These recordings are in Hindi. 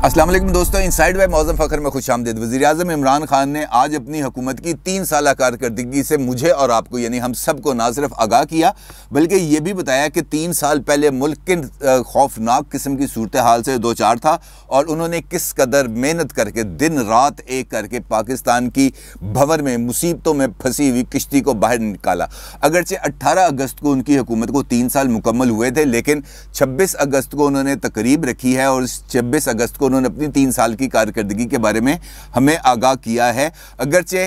अस्सलाम वालेकुम दोस्तों, इनसाइड बाय मौज़म फ़खर में खुशामदीद। वज़ीर-ए-आज़म इमरान खान ने आज अपनी हुकूमत की 3 साला कारकर्दगी से मुझे और आपको यानी हम सबको ना सिर्फ आगाह किया बल्कि ये भी बताया कि 3 साल पहले मुल्क किन खौफनाक किस्म की सूरत हाल से दो चार था और उन्होंने किस कदर मेहनत करके दिन रात एक करके पाकिस्तान की भंवर में मुसीबतों में फंसी हुई किश्ती को बाहर निकाला। अगरचे 18 अगस्त को उनकी हुकूमत को 3 साल मुकम्मल हुए थे, लेकिन 26 अगस्त को उन्होंने तकरीब रखी है और 26 अगस्त को उन्होंने अपनी 3 साल की कारकर्दगी के बारे में हमें आगाह किया है। अगरचे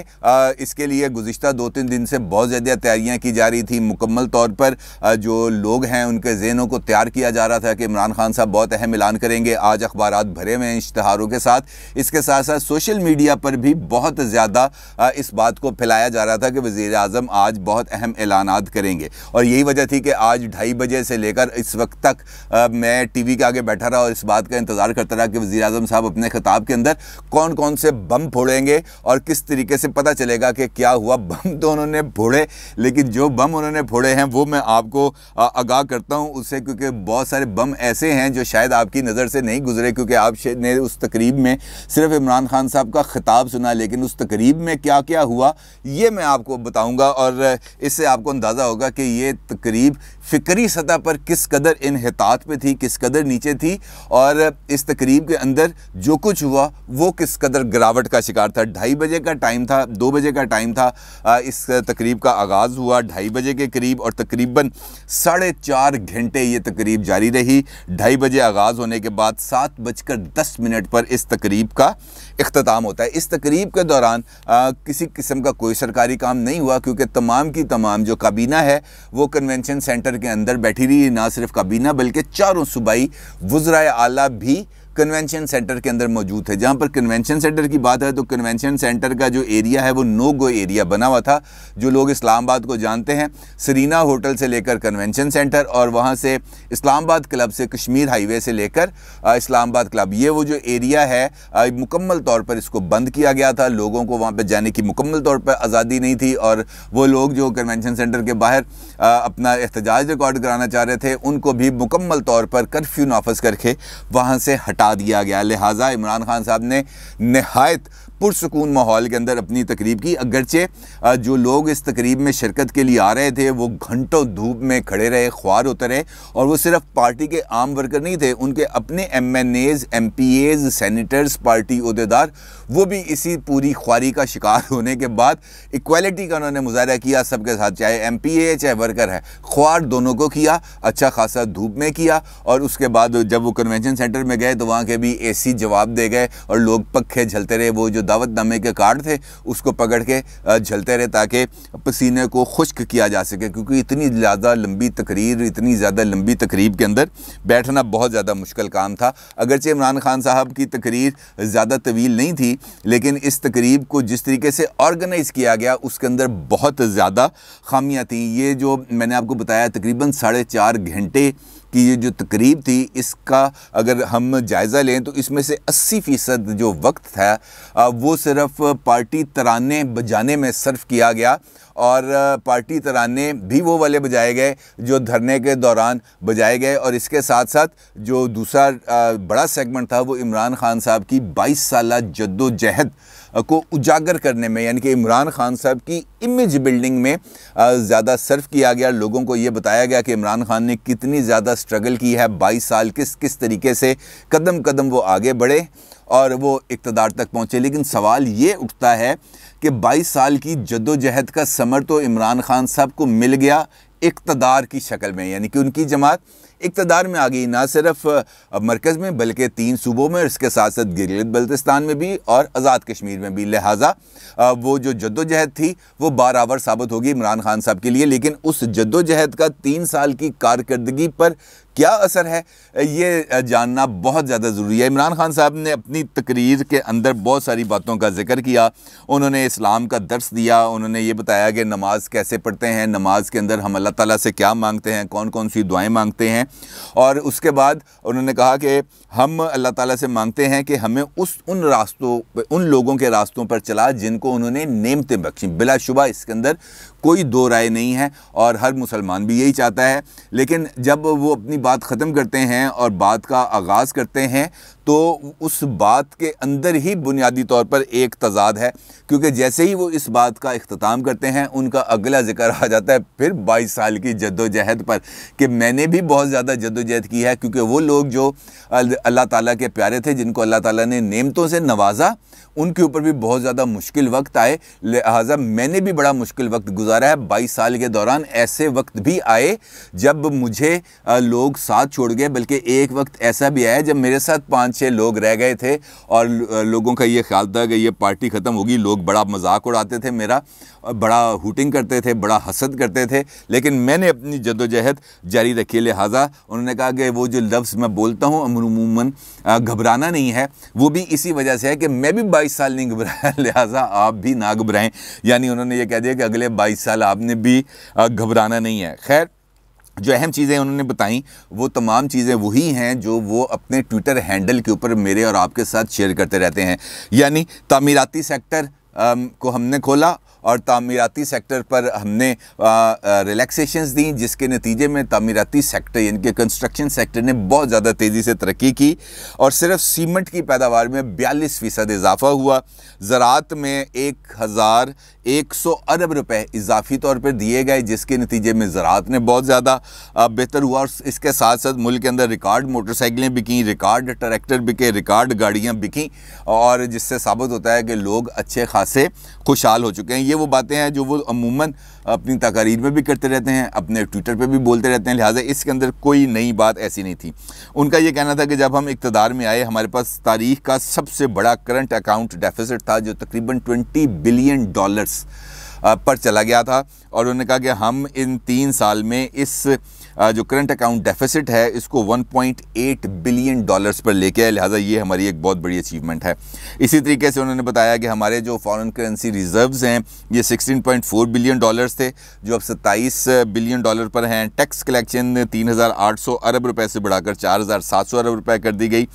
इसके लिए गुज़िश्ता 2-3 दिन से बहुत ज़्यादा तैयारियां की जा रही थी। मुकम्मल तौर पर जो लोग हैं उनके ज़हनों को तैयार किया जा रहा था कि इमरान खान साहब बहुत अहम ऐलान करेंगे। आज अखबारात भरे हुए हैं इश्तिहारों के साथ। इसके साथ साथ सोशल मीडिया पर भी बहुत ज़्यादा इस बात को फैलाया जा रहा था कि वज़ीर-ए-आज़म आज बहुत अहम ऐलानात करेंगे और यही वजह थी कि आज 2:30 बजे से लेकर इस वक्त तक मैं टीवी के आगे बैठा रहा और इस बात का इंतज़ार करता रहा कि वज़ीर-ए-आज़म साहब अपने खिताब के अंदर कौन कौन से बम फोड़ेंगे और किस तरीके से पता चलेगा कि क्या हुआ। बम तो उन्होंने फोड़े, लेकिन जो बम उन्होंने फोड़े हैं वो मैं आपको आगाह करता हूं उससे, क्योंकि बहुत सारे बम ऐसे हैं जो शायद आपकी नज़र से नहीं गुजरे, क्योंकि आपने उस तकरीब में सिर्फ इमरान खान साहब का खिताब सुना, लेकिन उस तकरीब में क्या क्या हुआ ये मैं आपको बताऊँगा और इससे आपको अंदाज़ा होगा कि ये तकरीब फ़िक्री सतह पर किस कदर इन्हितात पे थी, किस कदर नीचे थी और इस तकरीब के अंदर जो कुछ हुआ वो किस कदर गिरावट का शिकार था। 2:30 बजे का टाइम था, 2 बजे का टाइम था। इस तकरीब का आगाज़ हुआ 2:30 बजे के करीब और तकरीबन 4.5 घंटे ये तकरीब जारी रही। 2:30 बजे आगाज़ होने के बाद 7:10 पर इस तकरीब का इख्तिताम होता है। इस तकरीब के दौरान किसी किस्म का कोई सरकारी काम नहीं हुआ, क्योंकि तमाम की तमाम जो काबीना है वो कन्वेंशन सेंटर के अंदर बैठी रही। ना सिर्फ काबीना बल्कि चारों सूबाई वज़राए आला भी कन्वेंशन सेंटर के अंदर मौजूद थे। जहाँ पर कन्वेंशन सेंटर की बात है तो कन्वेंशन सेंटर का जो एरिया है वो नो गो एरिया बना हुआ था। जो लोग इस्लामाबाद को जानते हैं, सरीना होटल से लेकर कन्वेंशन सेंटर और वहाँ से इस्लामाबाद क्लब से कश्मीर हाईवे से लेकर इस्लामाबाद क्लब, ये वो जो एरिया है मुकम्मल तौर पर इसको बंद किया गया था। लोगों को वहाँ पर जाने की मुकम्मल तौर पर आज़ादी नहीं थी और वो लोग जो कन्वेंशन सेंटर के बाहर अपना एहतजाज रिकॉर्ड कराना चाह रहे थे उनको भी मुकम्मल तौर पर कर्फ्यू नाफज करके वहाँ से हटा दिया गया। लिहाजा इमरान खान साहब ने निहायत पुरसुकून माहौल के अंदर अपनी तकरीब की। अगरचे जो लोग इस तकरीब में शिरकत के लिए आ रहे थे वो घंटों धूप में खड़े रहे, ख्वार होते रहे और वो सिर्फ पार्टी के आम वर्कर नहीं थे, उनके अपने MNAs, MPAs, सेनेटर्स, पार्टी ओहदेदार, वो भी इसी पूरी ख्वारी का शिकार होने के बाद इक्वालिटी का उन्होंने मुजाहरा किया सबके साथ, चाहे MPA है चाहे वर्कर है, ख्वार दोनों को किया, अच्छा खासा धूप में किया। और उसके बाद जब वो कन्वेंशन सेंटर में गए तो वहाँ के भी AC जवाब दे गए और लोग पक्खे झलते रहे। वो जो दावतनामे के कार्ड थे उसको पकड़ के झलते रहे ताकि पसीने को खुश्क किया जा सके, क्योंकि इतनी ज़्यादा लंबी तकरीर, इतनी ज़्यादा लंबी तकरीब के अंदर बैठना बहुत ज़्यादा मुश्किल काम था। अगरचे इमरान खान साहब की तकरीर ज़्यादा तवील नहीं थी, लेकिन इस तकरीब को जिस तरीके से ऑर्गेनाइज़ किया गया उसके अंदर बहुत ज़्यादा खामियाँ थी। ये जो मैंने आपको बताया तकरीबन 4.5 घंटे कि ये जो तकरीब थी इसका अगर हम जायज़ा लें तो इसमें से 80% जो वक्त था वो सिर्फ पार्टी तराने बजाने में सर्फ किया गया और पार्टी तराने भी वो वाले बजाए गए जो धरने के दौरान बजाए गए। और इसके साथ साथ जो दूसरा बड़ा सेगमेंट था वो इमरान खान साहब की 22 साला जद्दोजहद को उजागर करने में, यानी कि इमरान खान साहब की इमेज बिल्डिंग में ज़्यादा सर्फ किया गया। लोगों को ये बताया गया कि इमरान खान ने कितनी ज़्यादा स्ट्रगल की है, 22 साल किस तरीके से कदम कदम वो आगे बढ़े और वो इक़्तिदार तक पहुँचे। लेकिन सवाल ये उठता है कि 22 साल की जद्दोजहद का समर तो इमरान खान साहब को मिल गया इक़्तिदार की शक्ल में, यानी कि उनकी जमात इक़्तिदार में आ गई, ना सिर्फ मरकज़ में बल्कि 3 सूबों में, इसके साथ साथ गिलगित बल्तिस्तान में भी और आज़ाद कश्मीर में भी। लिहाजा वो जो जद्दोजहद थी वो बारावर साबित होगी इमरान खान साहब के लिए। लेकिन उस जद्दोजहद का 3 साल की कारकर्दगी पर क्या असर है ये जानना बहुत ज़्यादा ज़रूरी है। इमरान खान साहब ने अपनी तकरीर के अंदर बहुत सारी बातों का जिक्र किया। उन्होंने इस्लाम का दर्स दिया, उन्होंने ये बताया कि नमाज कैसे पढ़ते हैं, नमाज के अंदर हम अल्लाह ताला से क्या मांगते हैं, कौन कौन सी दुआएं मांगते हैं। और उसके बाद उन्होंने कहा कि हम अल्लाह ताला से मांगते हैं कि हमें उन लोगों के रास्तों पर चला जिनको उन्होंने नेमतें बख्शी। बिलाशुबा इसके अंदर कोई दो राय नहीं है और हर मुसलमान भी यही चाहता है। लेकिन जब वो अपनी बात ख़त्म करते हैं और बात का आगाज़ करते हैं तो उस बात के अंदर ही बुनियादी तौर पर एक तजाद है, क्योंकि जैसे ही वो इस बात का इख्तिताम करते हैं उनका अगला जिक्र आ जाता है फिर 22 साल की जद्दोजहद पर, कि मैंने भी बहुत ज़्यादा जद्दोजहद की है, क्योंकि वो लोग जो अल्लाह ताला के प्यारे थे, जिनको अल्लाह ताला ने नेमतों से नवाजा, उनके ऊपर भी बहुत ज़्यादा मुश्किल वक्त आए, लिहाजा मैंने भी बड़ा मुश्किल वक्त गुजारा है 22 साल के दौरान। ऐसे वक्त भी आए जब मुझे लोग साथ छोड़ गए, बल्कि एक वक्त ऐसा भी आया जब मेरे साथ 5-6 लोग रह गए थे और लोगों का ये ख्याल था कि ये पार्टी ख़त्म होगी। लोग बड़ा मजाक उड़ाते थे मेरा, बड़ा हूटिंग करते थे, बड़ा हसद करते थे, लेकिन मैंने अपनी जद्दोजहद जारी रखी। लिहाजा उन्होंने कहा कि वो जो लफ्ज़ मैं बोलता हूँ अमूमन घबराना नहीं है, वो भी इसी वजह से है कि मैं भी 22 साल नहीं घबराया, लिहाजा आप भी ना घबराएं। यानी उन्होंने ये कह दिया कि अगले 22 साल आपने भी घबराना नहीं है। खैर, जो अहम चीज़ें उन्होंने बताई वो तमाम चीज़ें वही हैं जो वो अपने ट्विटर हैंडल के ऊपर मेरे और आपके साथ शेयर करते रहते हैं। यानी तामीराती सेक्टर को हमने खोला और तामीराती सेक्टर पर हमने रिलैक्सेशंस दी, जिसके नतीजे में तामीराती सेक्टर यानी कि कंस्ट्रक्शन सेक्टर ने बहुत ज़्यादा तेज़ी से तरक्की की और सिर्फ सीमेंट की पैदावार में 42% इजाफा हुआ। ज़राअत में 1100 अरब रुपए इजाफी तौर पर दिए गए, जिसके नतीजे में ज़राअत ने बहुत ज़्यादा बेहतर हुआ। और इसके साथ साथ मुल्क के अंदर रिकॉर्ड मोटरसाइकिलें बिकीं, रिकॉर्ड ट्रैक्टर बिके, रिकॉर्ड गाड़ियाँ बिकीं, और जिससे साबित होता है कि लोग अच्छे खासे खुशहाल हो चुके हैं। ये वो बातें हैं जो वो अमूमन अपनी तकारीर में भी करते रहते हैं, अपने ट्विटर पे भी बोलते रहते हैं, लिहाजा इसके अंदर कोई नई बात ऐसी नहीं थी। उनका ये कहना था कि जब हम इक़्तिदार में आए हमारे पास तारीख़ का सबसे बड़ा करंट अकाउंट डेफिसिट था, जो तकरीबन $20 बिलियन पर चला गया था, और उन्होंने कहा कि हम इन 3 साल में इस जो करंट अकाउंट डेफिसिट है इसको $1.8 बिलियन पर लेके आए, लिहाजा ये हमारी एक बहुत बड़ी अचीवमेंट है। इसी तरीके से उन्होंने बताया कि हमारे जो फॉरेन करेंसी रिजर्व्स हैं ये $16.4 बिलियन थे, जो अब $27 बिलियन पर हैं। टैक्स कलेक्शन 3,800 अरब रुपए से बढ़ाकर 4,700 अरब रुपए कर दी गई।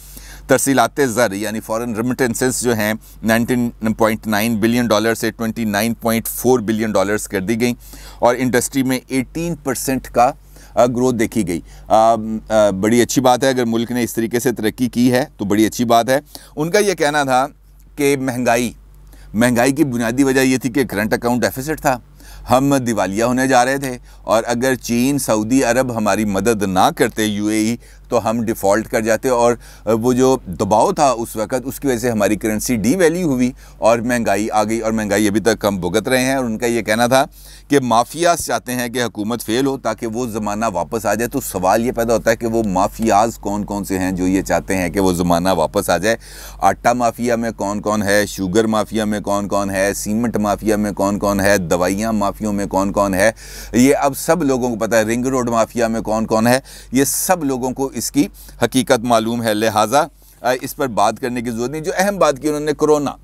तरसीलात ज़र यानी फ़ॉरेन रेमिटेंसेस जो हैं 19.9 बिलियन से 29.4 बिलियन कर दी गई, और इंडस्ट्री में 18% का ग्रोथ देखी गई। बड़ी अच्छी बात है, अगर मुल्क ने इस तरीके से तरक्की की है तो बड़ी अच्छी बात है। उनका ये कहना था कि महंगाई की बुनियादी वजह ये थी कि करंट अकाउंट डेफिसिट था, हम दिवालिया होने जा रहे थे, और अगर चीन, सऊदी अरब हमारी मदद ना करते, यूएई, तो हम डिफ़ॉल्ट कर जाते, और वो जो दबाव था उस वक़्त उसकी वजह से हमारी करेंसी डीवैल्यू हुई और महंगाई आ गई, और महंगाई अभी तक हम भुगत रहे हैं। और उनका ये कहना था कि माफियाज चाहते हैं कि हुकूमत फ़ेल हो ताकि वो ज़माना वापस आ जाए। तो सवाल ये पैदा होता है कि वो माफियाज कौन कौन से हैं जो ये चाहते हैं कि वो ज़माना वापस आ जाए। आटा माफिया में कौन कौन है, शुगर माफिया में कौन कौन है, सीमेंट माफिया में कौन कौन है, दवाइयाँ माफियों में कौन कौन है, ये अब सब लोगों को पता है। रिंग रोड माफिया में कौन कौन है, ये सब लोगों को इसकी हकीकत मालूम है, लिहाजा इस पर बात करने की ज़रूरत नहीं। जो अहम बात की उन्होंने कोरोना,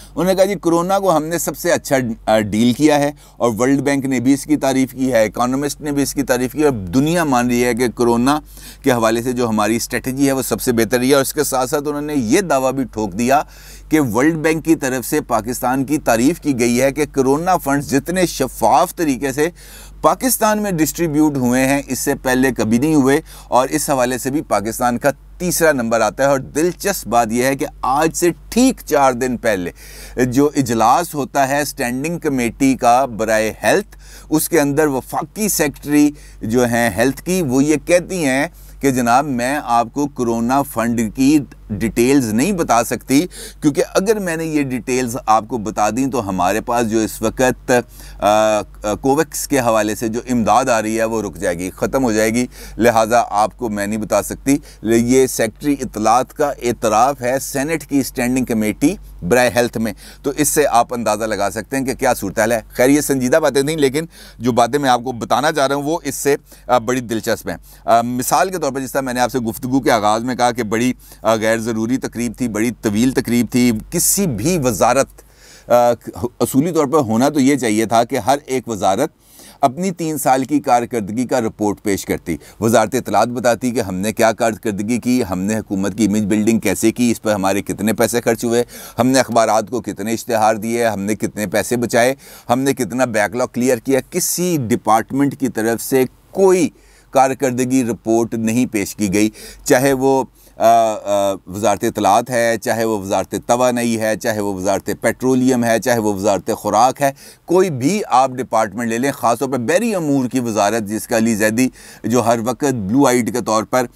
उन्होंने कहा जी कोरोना को हमने सबसे अच्छा डील किया है, और वर्ल्ड बैंक ने भी इसकी तारीफ़ की है, इकोनॉमिस्ट ने भी इसकी तारीफ़ की, और दुनिया मान रही है कि कोरोना के हवाले से जो हमारी स्ट्रेटजी है वो सबसे बेहतर रही है। और इसके साथ साथ उन्होंने ये दावा भी ठोक दिया कि वर्ल्ड बैंक की तरफ से पाकिस्तान की तारीफ़ की गई है कि कोरोना फंड्स जितने शफाफ तरीके से पाकिस्तान में डिस्ट्रीब्यूट हुए हैं इससे पहले कभी नहीं हुए, और इस हवाले से भी पाकिस्तान का तीसरा नंबर आता है। और दिलचस्प बात यह है कि आज से ठीक 4 दिन पहले जो इजलास होता है स्टैंडिंग कमेटी का बराए हेल्थ, उसके अंदर वफाकी सेक्रेटरी जो हैं हेल्थ की, वो ये कहती हैं कि जनाब मैं आपको कोरोना फंड की डिटेल्स नहीं बता सकती, क्योंकि अगर मैंने ये डिटेल्स आपको बता दी तो हमारे पास जो इस वक्त कोवैक्स के हवाले से जो इमदाद आ रही है वो रुक जाएगी, ख़त्म हो जाएगी, लिहाजा आपको मैं नहीं बता सकती। ये सेक्रेटरी इत्तलात का एतराफ़ है सेनेट की स्टैंडिंग कमेटी बराए हेल्थ में, तो इससे आप अंदाज़ा लगा सकते हैं कि क्या सूरत हाल है। खैर ये संजीदा बातें थी, लेकिन जो बातें मैं आपको बताना चाह रहा हूँ वो इससे बड़ी दिलचस्प हैं। मिसाल के तौर पर जिस तरह मैंने आपसे गुफ्तगू के आगाज़ में कहा कि बड़ी गैर ज़रूरी तकरीब थी, बड़ी तवील तकरीब थी। किसी भी वजारत असूली तौर पर होना तो ये चाहिए था कि हर एक वजारत अपनी 3 साल की कारकर्दगी का रिपोर्ट पेश करती। वजारत इत्तलात बताती कि हमने क्या कारकर्दगी की, हमने हुकूमत की इमेज बिल्डिंग कैसे की, इस पर हमारे कितने पैसे खर्च हुए, हमने अखबारात को कितने इश्तिहार दिए, हमने कितने पैसे बचाए, हमने कितना बैकलॉग क्लियर किया। किसी डिपार्टमेंट की तरफ से कोई कारकर्दगी रिपोर्ट नहीं पेश की गई, चाहे वो वज़ारत इत्तलात है, चाहे वो वज़ारत तवानाई है, चाहे वो वज़ारत पेट्रोलियम है, चाहे वो वज़ारत खुराक है, कोई भी आप डिपार्टमेंट ले लें, ख़ासतौर पर बहरी अमूर की वज़ारत जिसका अली ज़ैदी जो हर वक्त ब्लू आइड के तौर पर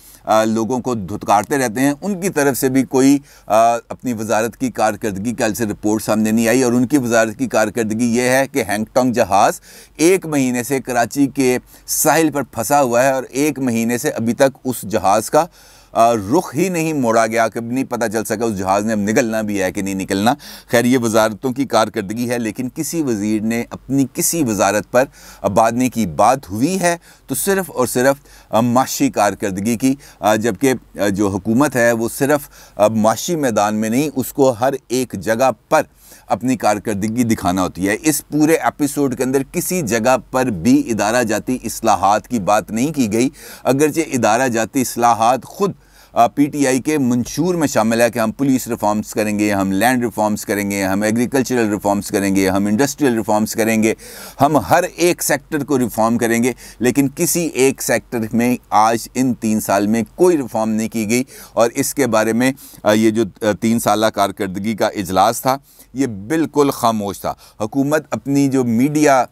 लोगों को धुतकारते रहते हैं, उनकी तरफ से भी कोई अपनी वज़ारत की कारकर्दगी कल से रिपोर्ट सामने नहीं आई। और उनकी वज़ारत की कारकर्दगी ये है कि हैंगटोंग जहाज़ 1 महीने से कराची के साहिल पर फंसा हुआ है और 1 महीने से अभी तक उस जहाज़ का रुख ही नहीं मोड़ा गया, कभी नहीं पता चल सका उस जहाज़ ने अब निकलना भी है कि नहीं निकलना। खैर ये वज़ारतों की कारकर्दगी है, लेकिन किसी वज़ीर ने अपनी किसी वज़ारत पर अबादने की बात हुई है तो सिर्फ़ और सिर्फ माशी कारकर्दगी की, जबकि जो हुकूमत है वो सिर्फ माशी मैदान में नहीं, उसको हर एक जगह पर अपनी कारकर्दगी दिखाना होती है। इस पूरे एपिसोड के अंदर किसी जगह पर भी इदारा जाती इस्लाहात की बात नहीं की गई, अगरचे इदारा जाती इस्लाहात खुद पीटीआई के मंशूर में शामिल है कि हम पुलिस रिफॉर्म्स करेंगे, हम लैंड रिफॉर्म्स करेंगे, हम एग्रीकल्चरल रिफॉर्म्स करेंगे, हम इंडस्ट्रियल रिफॉर्म्स करेंगे, हम हर एक सेक्टर को रिफॉर्म करेंगे। लेकिन किसी एक सेक्टर में आज इन 3 साल में कोई रिफॉर्म नहीं की गई। और इसके बारे में ये जो 3 साला कारकर्दगी का इजलास था ये बिल्कुल खामोश था। हुकूमत अपनी जो मीडिया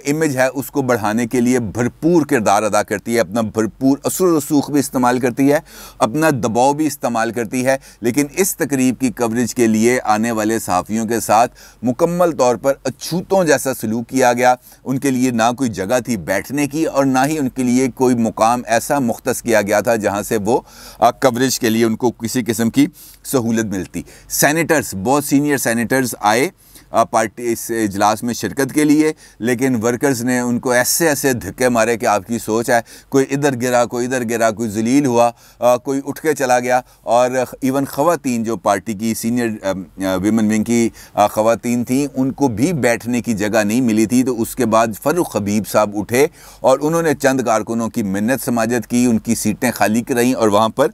इमेज है उसको बढ़ाने के लिए भरपूर किरदार अदा करती है, अपना भरपूर असर रसूख भी इस्तेमाल करती है, अपना दबाव भी इस्तेमाल करती है, लेकिन इस तकरीब की कवरेज के लिए आने वाले सहाफ़ियों के साथ मुकम्मल तौर पर अछूतों जैसा सलूक किया गया। उनके लिए ना कोई जगह थी बैठने की और ना ही उनके लिए कोई मुकाम ऐसा मुख्तस किया गया था जहाँ से वो कवरेज के लिए उनको किसी किस्म की सहूलत मिलती। सैनेटर्स, बहुत सीनियर सैनेटर्स आए पार्टी इस इजलास में शिरकत के लिए, लेकिन वर्कर्स ने उनको ऐसे ऐसे धक्के मारे कि आपकी सोच है, कोई इधर गिरा, कोई इधर गिरा, कोई जलील हुआ, कोई उठ के चला गया। और इवन ख़वातीन जो पार्टी की सीनियर विमेन विंग की ख़वातीन थी उनको भी बैठने की जगह नहीं मिली थी। तो उसके बाद फ़ारूक हबीब साहब उठे और उन्होंने चंद कारकुनों की मिन्नत समाजत की, उनकी सीटें खाली कराईं और वहाँ पर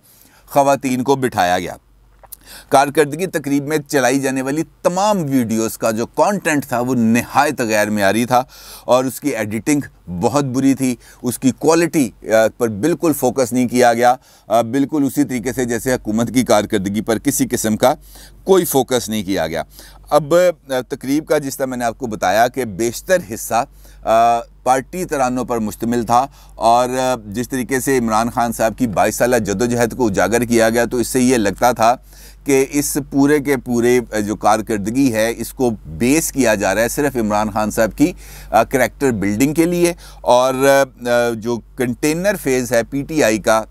ख़वातीन को बिठाया गया। कारकर्दगी तकरीब में चलाई जाने वाली तमाम वीडियोस का जो कंटेंट था वो नहायत गैर मेयारी था और उसकी एडिटिंग बहुत बुरी थी, उसकी क्वालिटी पर बिल्कुल फोकस नहीं किया गया, बिल्कुल उसी तरीके से जैसे हुकूमत की कारकर्दगी पर किसी किस्म का कोई फोकस नहीं किया गया। अब तकरीब का जिस तरह मैंने आपको बताया कि बेशतर हिस्सा पार्टी तरानों पर मुश्तमिल था और जिस तरीके से इमरान खान साहब की 22 साला जद्दोजहद को उजागर किया गया तो इससे ये लगता था कि इस पूरे के पूरे जो कारकर्दगी है इसको बेस किया जा रहा है सिर्फ इमरान खान साहब की करैक्टर बिल्डिंग के लिए। और जो कंटेनर फेज़ है पीटीआई का,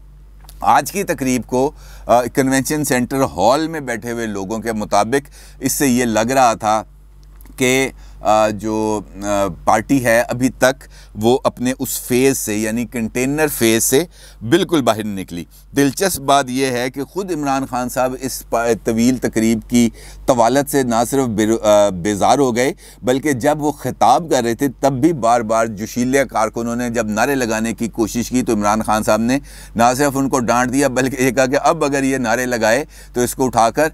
आज की तकरीब को कन्वेंशन सेंटर हॉल में बैठे हुए लोगों के मुताबिक इससे ये लग रहा था कि जो पार्टी है अभी तक वो अपने उस फेज़ से यानी कंटेनर फेज़ से बिल्कुल बाहर नहीं निकली। दिलचस्प बात यह है कि ख़ुद इमरान खान साहब इस तवील तकरीब की तवालत से ना सिर्फ बेजार हो गए बल्कि जब वो खिताब कर रहे थे तब भी बार बार जोशीले कारकुनों ने जब नारे लगाने की कोशिश की तो इमरान खान साहब ने ना सिर्फ उनको डांट दिया बल्कि ये कहा कि अब अगर ये नारे लगाए तो इसको उठाकर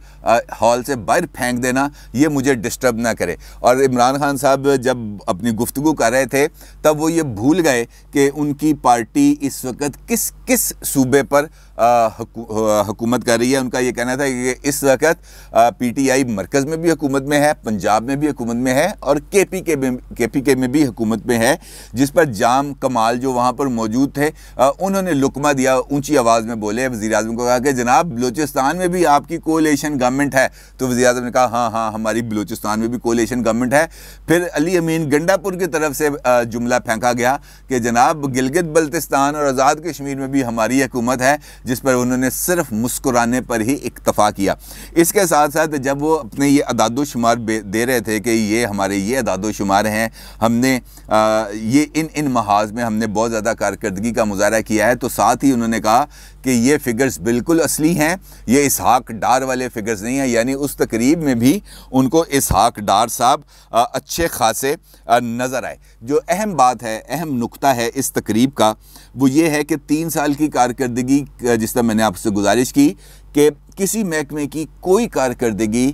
हॉल से बाहर फेंक देना, ये मुझे डिस्टर्ब ना करे। और इमरान खान साहब जब अपनी गुफ्तगू कर रहे थे तब वो ये भूल गए कि उनकी पार्टी इस वक्त किस किस सूबे पर हुकूमत कर रही है। उनका ये कहना था कि इस वक्त पीटीआई मरकज़ में भी हुकूमत में है, पंजाब में भी हुकूमत में है और केपीके में भी हुकूमत में है, जिस पर जाम कमाल जो वहाँ पर मौजूद थे उन्होंने लुकमा दिया, ऊंची आवाज़ में बोले वज़ीर-ए-आज़म को, कहा कि जनाब बलूचिस्तान में भी आपकी कोलिशन गवर्नमेंट है। तो वज़ीर-ए-आज़म ने कहा हाँ हाँ हमारी बलूचिस्तान में भी कोलिशन गवर्नमेंट है। फिर अली अमीन गंडापुर की तरफ से जुमला फेंका गया कि जनाब गिलगित बल्तिस्तान और आज़ाद कश्मीर में भी हमारी हुकूमत है, जिस पर उन्होंने सिर्फ मुस्कुराने पर ही इक्तफा किया। इसके साथ साथ जब वो अपने ये अदादो शुमार दे रहे थे कि ये हमारे ये अदादो शुमार हैं, हमने ये इन महाज में हमने बहुत ज़्यादा कारकर्दगी का मुजाहरा किया है, तो साथ ही उन्होंने कहा कि ये फ़िगर्स बिल्कुल असली हैं, ये इसहाक डार वाले फ़िगर्स नहीं हैं। यानी उस तकरीब में भी उनको इसहाक डार साहब अच्छे खासे नज़र आए। जो अहम बात है, अहम नुक्ता है इस तकरीब का वो ये है कि 3 साल की कारकर्दगी जिस तरह मैंने आपसे गुजारिश की कि किसी महकमे की कोई कारकर्दगी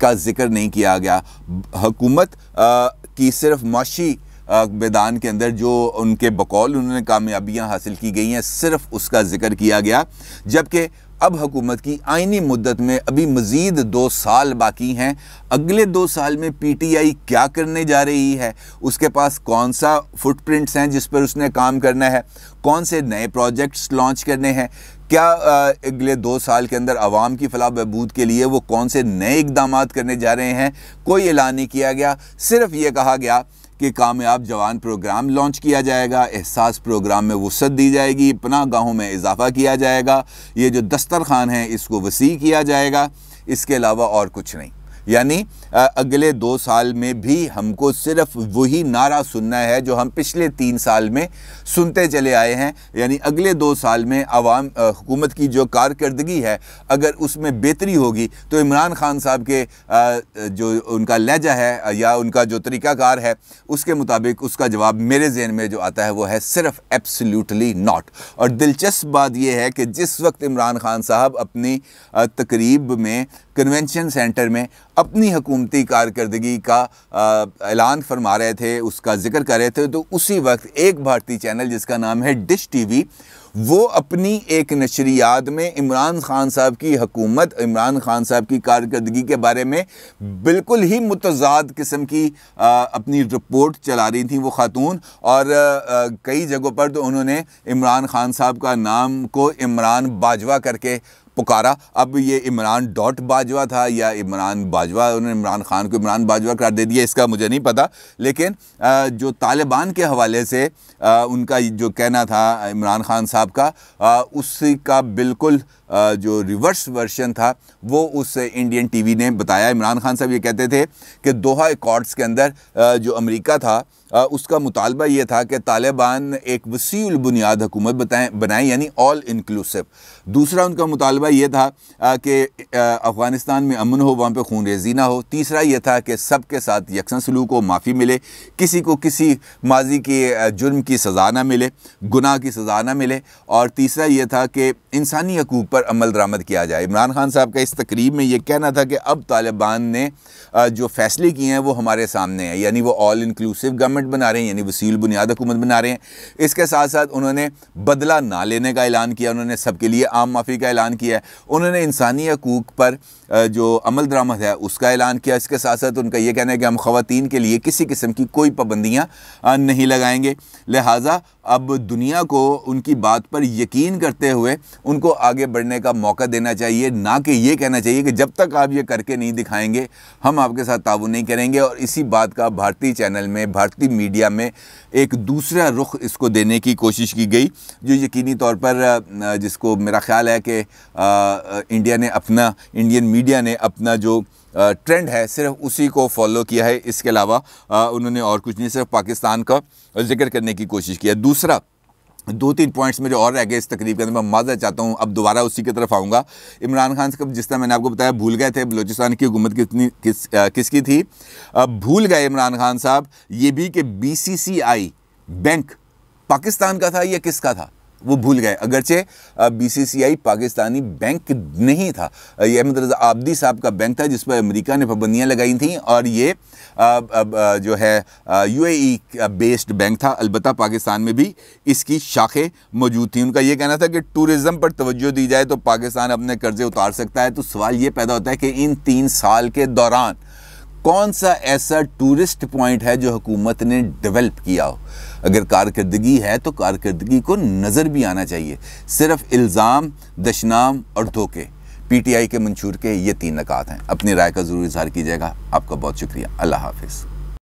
का जिक्र नहीं किया गया। हुकूमत की सिर्फ माशी मैदान के अंदर जो उनके बकौल उन्होंने कामयाबियां हासिल की गई हैं सिर्फ उसका जिक्र किया गया, जबकि अब हुकूमत की आइनी मुद्दत में अभी मज़ीद 2 साल बाकी हैं। अगले 2 साल में पीटीआई क्या करने जा रही है, उसके पास कौन सा फुटप्रिंट्स हैं जिस पर उसने काम करना है, कौन से नए प्रोजेक्ट्स लॉन्च करने हैं, क्या अगले 2 साल के अंदर आवाम की फलाह बहबूद के लिए वो कौन से नए इक़दाम करने जा रहे हैं, कोई ऐलान नहीं किया गया। सिर्फ ये कहा गया कि कामयाब जवान प्रोग्राम लॉन्च किया जाएगा, एहसास प्रोग्राम में वसअत दी जाएगी, पनाहगाहों में इजाफा किया जाएगा, ये जो दस्तरखान है इसको वसी किया जाएगा, इसके अलावा और कुछ नहीं। यानी अगले 2 साल में भी हमको सिर्फ वही नारा सुनना है जो हम पिछले 3 साल में सुनते चले आए हैं। यानी अगले 2 साल में अवाम हुकूमत की जो कारकर्दगी है अगर उसमें बेहतरी होगी तो इमरान खान साहब के जो उनका लहजा है या उनका जो तरीक़ाकार है उसके मुताबिक उसका जवाब मेरे ज़हन में जो आता है वो है सिर्फ एब्सोल्युटली नॉट। और दिलचस्प बात यह है कि जिस वक्त इमरान खान साहब अपनी तकरीब में कन्वेंशन सेंटर में अपनी हुकूमती कारकर्दगी का ऐलान फरमा रहे थे, उसका जिक्र कर रहे थे, तो उसी वक्त एक भारतीय चैनल जिसका नाम है डिश टीवी, वो अपनी एक नशरियात में इमरान खान साहब की हुकूमत, इमरान खान साहब की कारकर्दगी के बारे में बिल्कुल ही मुतज़ाद किस्म की अपनी रिपोर्ट चला रही थी वो खातून। और कई जगहों पर तो उन्होंने इमरान खान साहब का नाम को इमरान बाजवा करके पुकारा। अब ये इमरान डॉट बाजवा था या इमरान बाजवा, उन्होंने इमरान खान को इमरान बाजवा करार दे दिया, इसका मुझे नहीं पता। लेकिन जो तालिबान के हवाले से उनका जो कहना था इमरान खान साहब का, उसी का बिल्कुल जो रिवर्स वर्शन था वो उस इंडियन टीवी ने बताया। इमरान खान साहब ये कहते थे कि दोहा एकॉर्ड्स के अंदर जो अमेरिका था उसका मुतालबा ये था कि तालिबान एक वसीउल बुनियाद हुकूमत बनाए, यानी ऑल इंक्लूसिव। दूसरा उनका मुतालबा ये था कि अफ़गानिस्तान में अमन हो, वहाँ पे खून रेजी ना हो। तीसरा ये था कि सबके साथ यकसन सलूक हो, माफ़ी मिले, किसी को किसी माजी के जुर्म की सज़ा ना मिले, गुनाह की सज़ा ना मिले। और तीसरा ये था कि इंसानी हकूक़ पर अमल दरामद किया जाए। इमरान खान साहब का इस तकरीब में ये कहना था कि अब तालिबान ने जो फ़ैसले किए हैं वो हमारे सामने हैं, यानी वो ऑल इंक्लूसिव गवर्नमेंट बना रहे हैं, यानी वसील बुनियाद हुकूमत बना रहे हैं। इसके साथ साथ उन्होंने बदला ना लेने का ऐलान किया, उन्होंने सबके लिए आम माफ़ी का ऐलान किया है, उन्होंने इंसानी हकूक़ पर जो अमल दरामद है उसका ऐलान किया। इसके साथ साथ उनका ये कहना है कि हम ख़वातीन के लिए किसी किस्म की कोई पाबंदियाँ नहीं लगाएंगे। लिहाजा अब दुनिया को उनकी बात पर यकीन करते हुए उनको आगे बढ़ने का मौका देना चाहिए, ना कि ये कहना चाहिए कि जब तक आप ये करके नहीं दिखाएंगे हम आपके साथ ताउन नहीं करेंगे। और इसी बात का भारतीय चैनल में, भारतीय मीडिया में एक दूसरा रुख इसको देने की कोशिश की गई, जो यकीनी तौर पर जिसको मेरा ख्याल है कि इंडियन मीडिया ने अपना जो ट्रेंड है सिर्फ उसी को फॉलो किया है। इसके अलावा उन्होंने और कुछ नहीं, सिर्फ पाकिस्तान का जिक्र करने की कोशिश किया। दूसरा 2-3 पॉइंट्स में जो और रह गए इस तकरीब के अंदर, मैं माज़रत चाहता हूँ, अब दोबारा उसी की तरफ आऊँगा। इमरान खान साहब जिस तरह मैंने आपको बताया भूल गए थे बलूचिस्तान की हुकूमत किसकी थी। भूल गए इमरान खान साहब ये भी कि BCCI बैंक पाकिस्तान का था या किसका था, वो भूल गए। अगरचे BCCI पाकिस्तानी बैंक नहीं था, ये अहमद रज़ा आबदी साहब का बैंक था जिस पर अमेरिका ने पाबंदियाँ लगाई थी, और ये जो है UAE बेस्ड बैंक था। अलबत्ता पाकिस्तान में भी इसकी शाखें मौजूद थी। उनका ये कहना था कि टूरिज़म पर तवज्जो दी जाए तो पाकिस्तान अपने कर्जे उतार सकता है। तो सवाल ये पैदा होता है कि इन 3 साल के दौरान कौन सा ऐसा टूरिस्ट पॉइंट है जो हुकूमत ने डेवलप किया हो। अगर कारकर्दगी है तो कारकर्दगी को नज़र भी आना चाहिए। सिर्फ इल्ज़ाम, दशनाम और धोखे PTI के मंशूर के ये 3 नकात हैं। अपनी राय का ज़रूर इज़हार कीजिएगा। आपका बहुत शुक्रिया। अल्लाह हाफिज़।